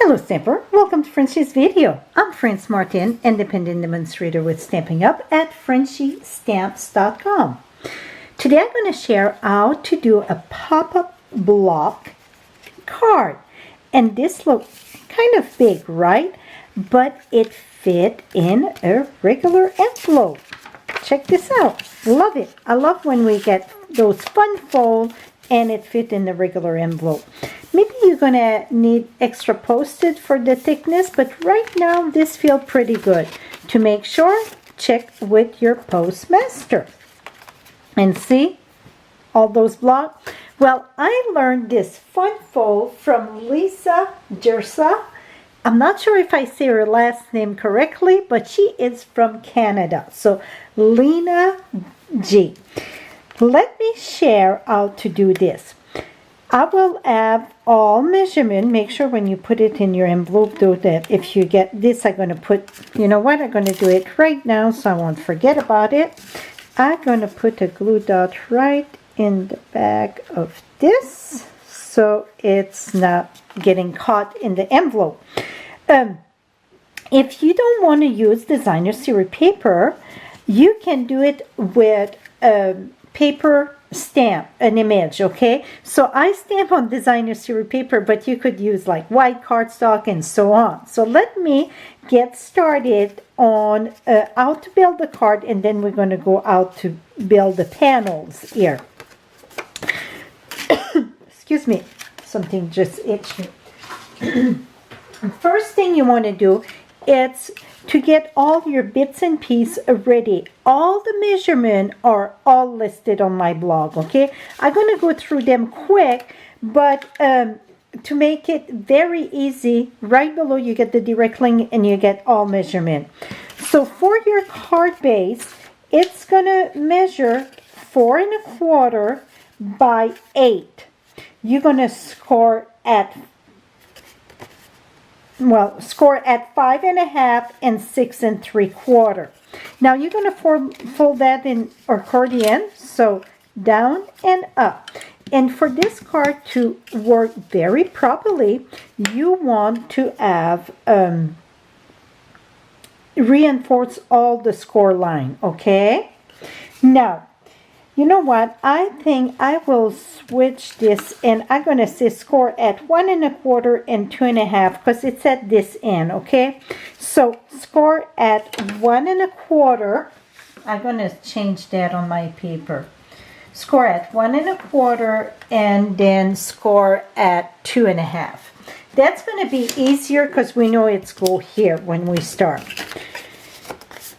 Hello Stamper, welcome to Frenchie's video. I'm France Martin, independent demonstrator with Stampin' Up at frenchiestamps.com. Today I'm going to share how to do a pop-up block card. And this looks kind of big, right? But it fit in a regular envelope. Check this out. Love it. I love when we get those fun fold and it fit in the regular envelope. Maybe you're going to need extra post-it for the thickness, but right now this feels pretty good. To make sure, check with your postmaster. And see all those blocks? Well, I learned this fun fold from Lisa Gersa. I'm not sure if I say her last name correctly, but she is from Canada. So, Lena G. Let me share how to do this. I will have all measurement. Make sure when you put it in your envelope, though, that if you get this, I'm going to put, you know what, I'm going to do it right now so I won't forget about it. I'm going to put a glue dot right in the back of this so it's not getting caught in the envelope. If you don't want to use designer series paper, you can do it with paper stamp, an image, okay? So I stamp on designer series paper, but you could use like white cardstock and so on. So let me get started on how to build the card, and then we're going to go out to build the panels here. Excuse me, something just itched me. First thing you want to do is to get all your bits and pieces ready. All the measurements are all listed on my blog, okay? I'm going to go through them quick, but to make it very easy, right below you get the direct link and you get all measurement. So for your card base, it's going to measure 4 1/4 by 8. You're going to score at 5 1/2 and 6 3/4. Now you're going to fold that in accordion, so down and up. And for this card to work very properly, you want to have reinforce all the score line, okay? Now, you know what? I think I will switch this, and I'm going to say score at 1 1/4 and 2 1/2 because it's at this end, okay? So score at 1 1/4. I'm going to change that on my paper. Score at 1 1/4 and then score at 2 1/2. That's going to be easier because we know it's go here when we start.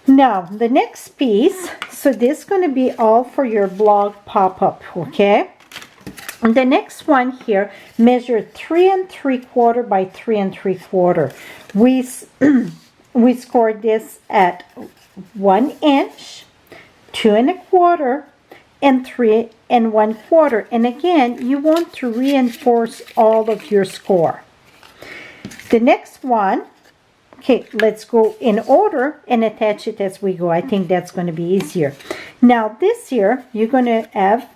Now, the next piece, so this is going to be all for your blog pop-up, okay? And the next one here, measure 3 3/4 by 3 3/4. We scored this at 1 inch, 2 1/4, and 3 1/4. And again, you want to reinforce all of your score. The next one, okay, let's go in order and attach it as we go. I think that's going to be easier. Now this here, you're going to have,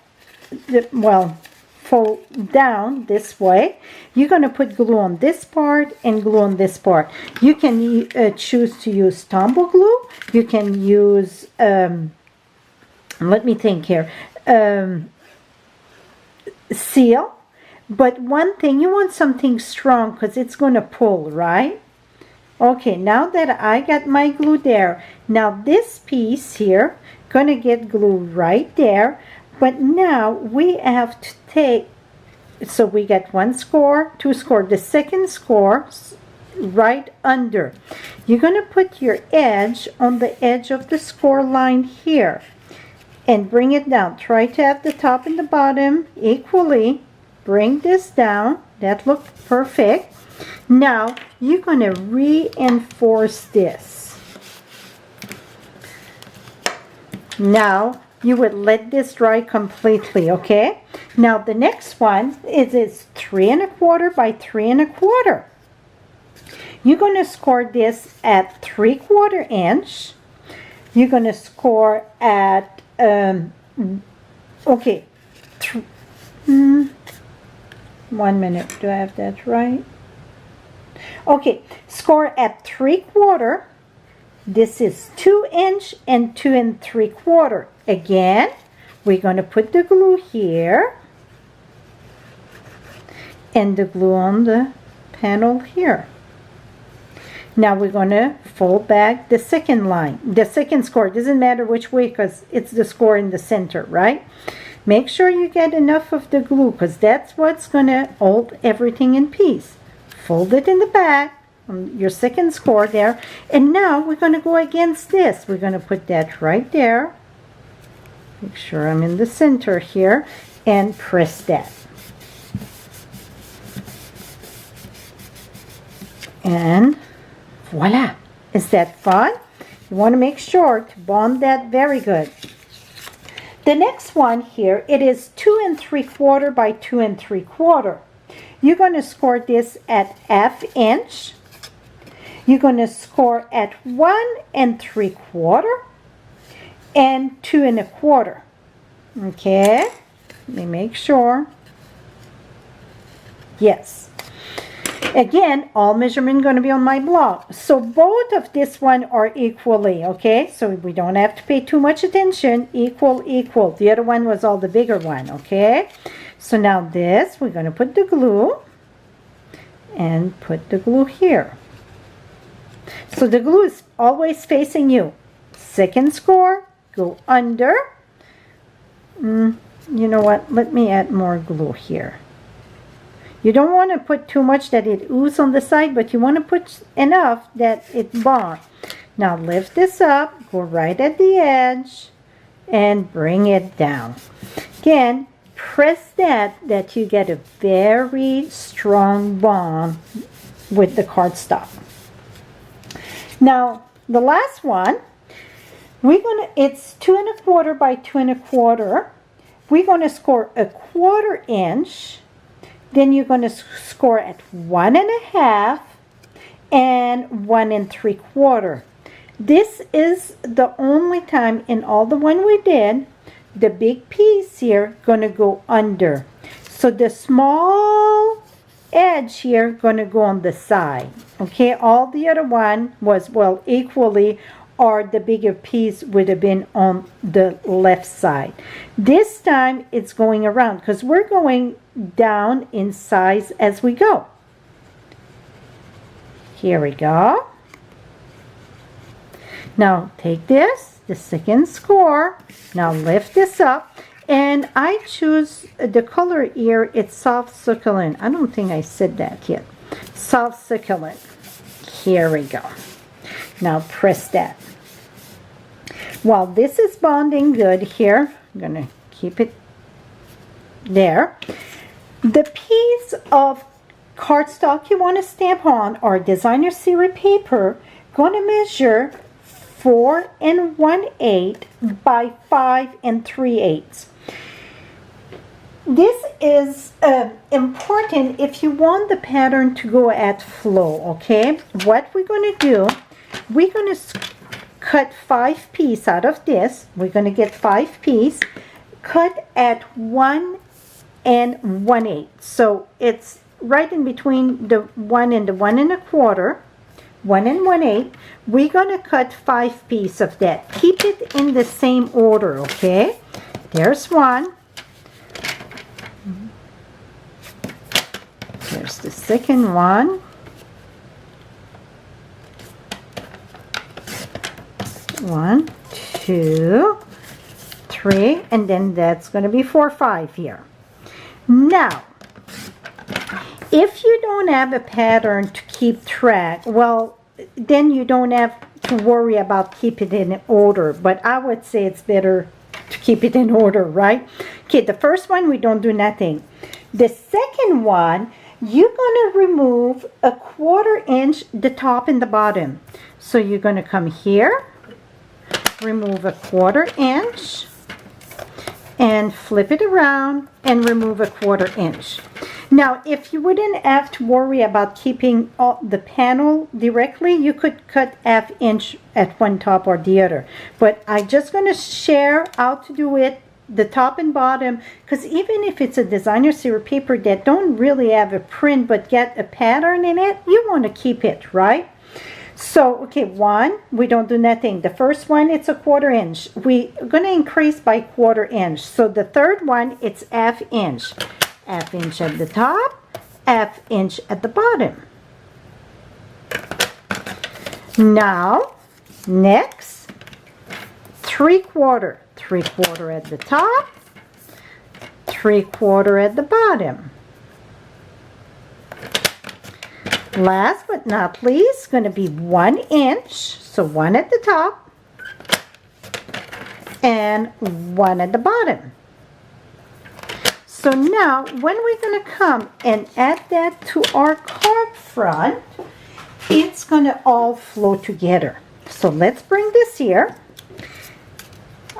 fold down this way. You're going to put glue on this part and glue on this part. You can choose to use Tombow glue. You can use, let me think here, seal. But one thing, you want something strong because it's going to pull, right? Okay, now that I got my glue there, now this piece here, gonna get glue right there, but now we have to take, so we get 1 score, 2 score, the second score right under. You're gonna put your edge on the edge of the score line here and bring it down. Try to have the top and the bottom equally. Bring this down. That looks perfect. Now, you're going to reinforce this. Now, you would let this dry completely, okay? Now, the next one is 3 1/4 by 3 1/4. You're going to score this at 3/4 inch. You're going to score at, okay, 1 minute. Do I have that right? Okay, score at 3/4. This is 2 inch and 2 3/4. Again, we're going to put the glue here and the glue on the panel here. Now we're going to fold back the second line, the second score. It doesn't matter which way because it's the score in the center, right? Make sure you get enough of the glue because that's what's going to hold everything in peace. Fold it in the back, on your second score there. And now we're going to go against this. We're going to put that right there. Make sure I'm in the center here and press that. And voila! Is that fun? You want to make sure to bond that very good. The next one here, it is 2 3/4 by 2 3/4. You're going to score this at 1/2 inch. You're going to score at 1 3/4 and 2 1/4. Okay, let me make sure. Yes. Again, all measurement going to be on my blog. So both of this one are equally, okay? So we don't have to pay too much attention. Equal, equal. The other one was all the bigger one, okay? So now this, we're going to put the glue and put the glue here. So the glue is always facing you. Second score, go under. You know what? Let me add more glue here. You don't want to put too much that it oozes on the side, but you want to put enough that it bonds. Now lift this up, go right at the edge, and bring it down. Again, press that you get a very strong bond with the cardstock. Now, the last one, it's 2 1/4 by 2 1/4. We're going to score a 1/4 inch. Then you're going to score at 1 1/2 and 1 3/4. This is the only time in all the one we did, the big piece here going to go under. So the small edge here going to go on the side. Okay, all the other one was, well, equally, or the bigger piece would have been on the left side. This time it's going around because we're going down in size as we go. Here we go. Now take this, the second score. Now lift this up. And I choose the color here, it's soft succulent. I don't think I said that yet. Soft succulent. Here we go. Now press that. While this is bonding good here, I'm going to keep it there. The piece of cardstock you want to stamp on or designer series paper going to measure 4 1/8 by 5 3/8. This is important if you want the pattern to go at flow, okay? What we're going to do, we're going to cut 5 pieces out of this. We're going to get 5 pieces cut at 1 1/8. So it's right in between the 1 and the 1 1/4. 1 1/8. We're going to cut 5 pieces of that. Keep it in the same order, okay? There's one. There's the second one. One, 2, 3, and then that's going to be 4, 5 here. Now, if you don't have a pattern to keep track, well, then you don't have to worry about keeping it in order. But I would say it's better to keep it in order, right? Okay, the first one, we don't do nothing. The second one, you're going to remove a 1/4 inch, the top and the bottom. So you're going to come here, remove a 1/4 inch, and flip it around and remove a 1/4 inch. Now, if you wouldn't have to worry about keeping the panel directly, you could cut 1/2 inch at one top or the other. But I'm just going to share how to do it the top and bottom, because even if it's a designer series paper that don't really have a print but get a pattern in it, you want to keep it, right? So, okay, one, we don't do nothing. The first one, it's a 1/4 inch. We're going to increase by 1/4 inch. So the third one, it's 1/2 inch. 1/2 inch at the top, 1/2 inch at the bottom. Now, next, 3/4. 3/4 at the top, 3/4 at the bottom. Last but not least, going to be 1 inch. So 1 at the top and 1 at the bottom. So now, when we're going to come and add that to our card front, it's going to all flow together. So let's bring this here.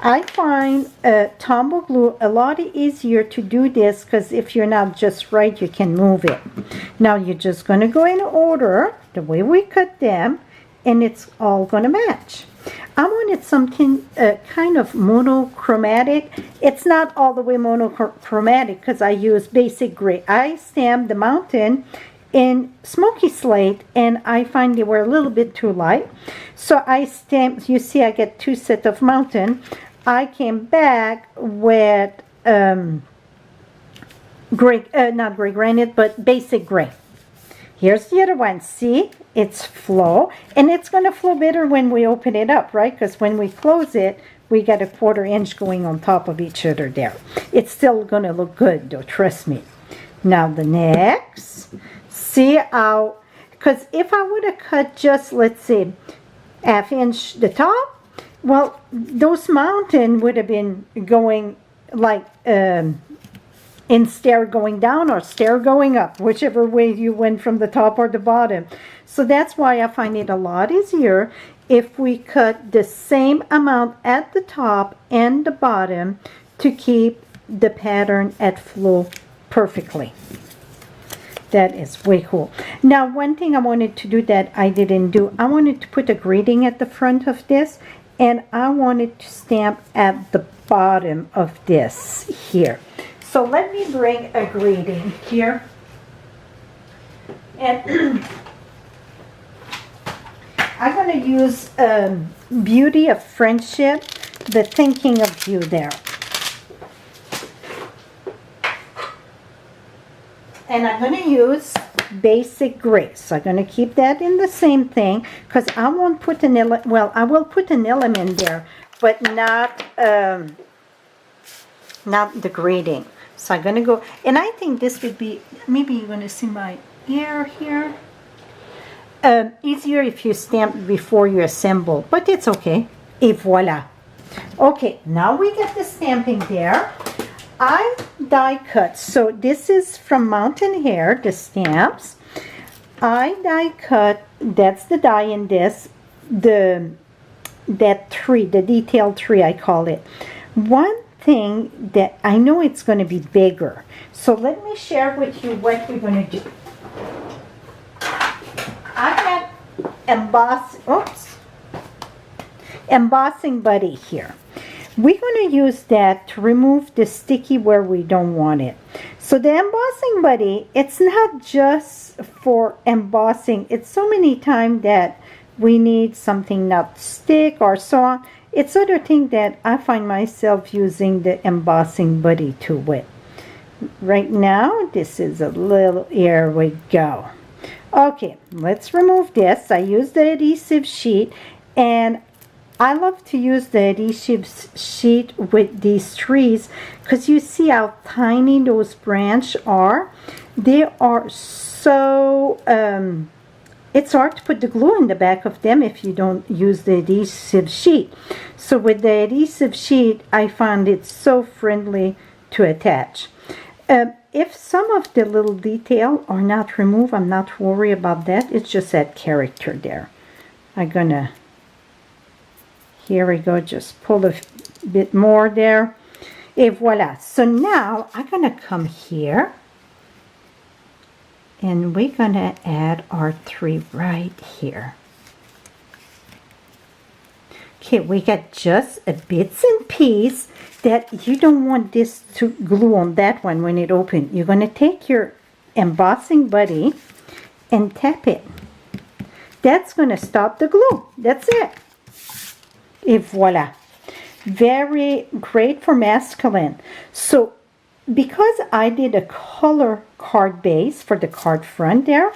I find tumble glue a lot easier to do this, because if you're not just right, you can move it. Now you're just going to go in order the way we cut them, and it's all going to match. I wanted something kind of monochromatic. It's not all the way monochromatic because I use basic gray. I stamped the mountain in smoky slate, and I find they were a little bit too light. So I stamped, you see I get 2 sets of mountain. I came back with gray, not gray granite, but basic gray. Here's the other one. See, it's flow, and it's going to flow better when we open it up, right? Because when we close it, we got a 1/4 inch going on top of each other there. It's still going to look good, though, trust me. Now the next, see how, because if I would have cut just, let's say, 1/2 inch the top, well, those mountain would have been going like in stair going down or stair going up, whichever way you went from the top or the bottom. So that's why I find it a lot easier if we cut the same amount at the top and the bottom to keep the pattern at flow perfectly. That is way cool. Now, one thing I wanted to do that I didn't do, I wanted to put a greeting at the front of this, and I wanted to stamp at the bottom of this here. So let me bring a greeting here. And I'm going to use Beauty of Friendship, the thinking of you there. And I'm going to use basic gray. So I'm going to keep that in the same thing, because I won't put an element, well, I will put an element there, but not the grading. So I'm going to go, and I think this would be, maybe you're going to see my ear here. Easier if you stamp before you assemble, but it's okay. Et voila. Okay, now we get the stamping there. I die cut, so this is from Mountain Hair, the stamps. I die cut, that's the die in this, that tree, the detailed tree I call it. One thing that I know it's going to be bigger, so let me share with you what we're going to do. I got embossing buddy here. We're going to use that to remove the sticky where we don't want it. So the embossing buddy, it's not just for embossing. It's so many times that we need something not stick or so on. It's other thing that I find myself using the embossing buddy to with. Right now, this is a little, here we go. Okay, let's remove this. I use the adhesive sheet, and I love to use the adhesive sheet with these trees because you see how tiny those branches are. They are so, it's hard to put the glue in the back of them if you don't use the adhesive sheet. So with the adhesive sheet, I found it so friendly to attach. If some of the little detail are not removed, I'm not worried about that. It's just that character there. I'm gonna, here we go, just pull a bit more there. Et voila. So now I'm gonna come here and we're gonna add our tree right here. Okay, we got just a bits and piece that you don't want this to glue on that one when it opens. You're going to take your embossing buddy and tap it. That's going to stop the glue. That's it. Et voila. Very great for masculine. So because I did a color card base for the card front there,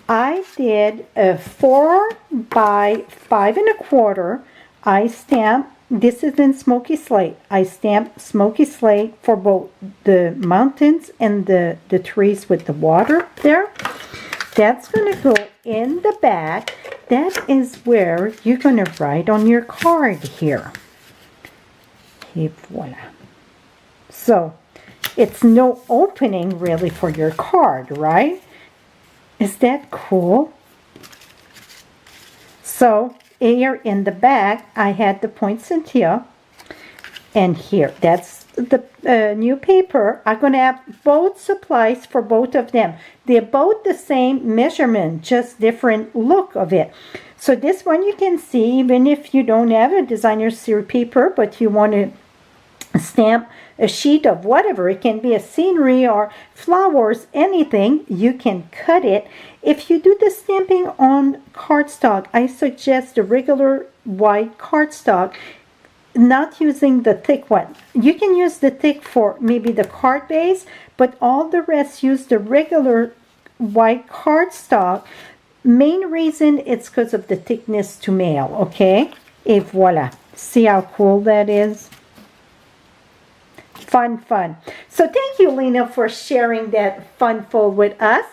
I did a 4 by 5 1/4. I stamped, this is in smoky slate. I stamped smoky slate for both the mountains and the trees with the water there. That's going to go in the back. That is where you're going to write on your card here. Et voila. So, it's no opening really for your card, right? Is that cool? So, here in the back, I had the poinsettia here and here. That's the new paper. I'm going to have both supplies for both of them. They're both the same measurement, just different look of it. So this one you can see, even if you don't have a designer series paper, but you want to stamp a sheet of whatever, it can be a scenery or flowers, anything, you can cut it. If you do the stamping on cardstock, I suggest the regular white cardstock, not using the thick one. You can use the thick for maybe the card base, but all the rest use the regular white cardstock. Main reason it's because of the thickness to mail, okay? Et voila. See how cool that is? Fun, fun. So thank you, Lena, for sharing that fun fold with us.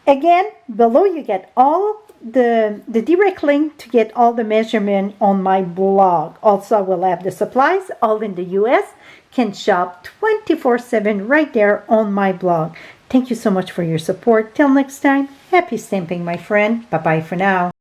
Again, below you get all the direct link to get all the measurement on my blog. Also, I will have the supplies all in the US. Can shop 24/7 right there on my blog. Thank you so much for your support. Till next time, happy stamping, my friend. Bye-bye for now.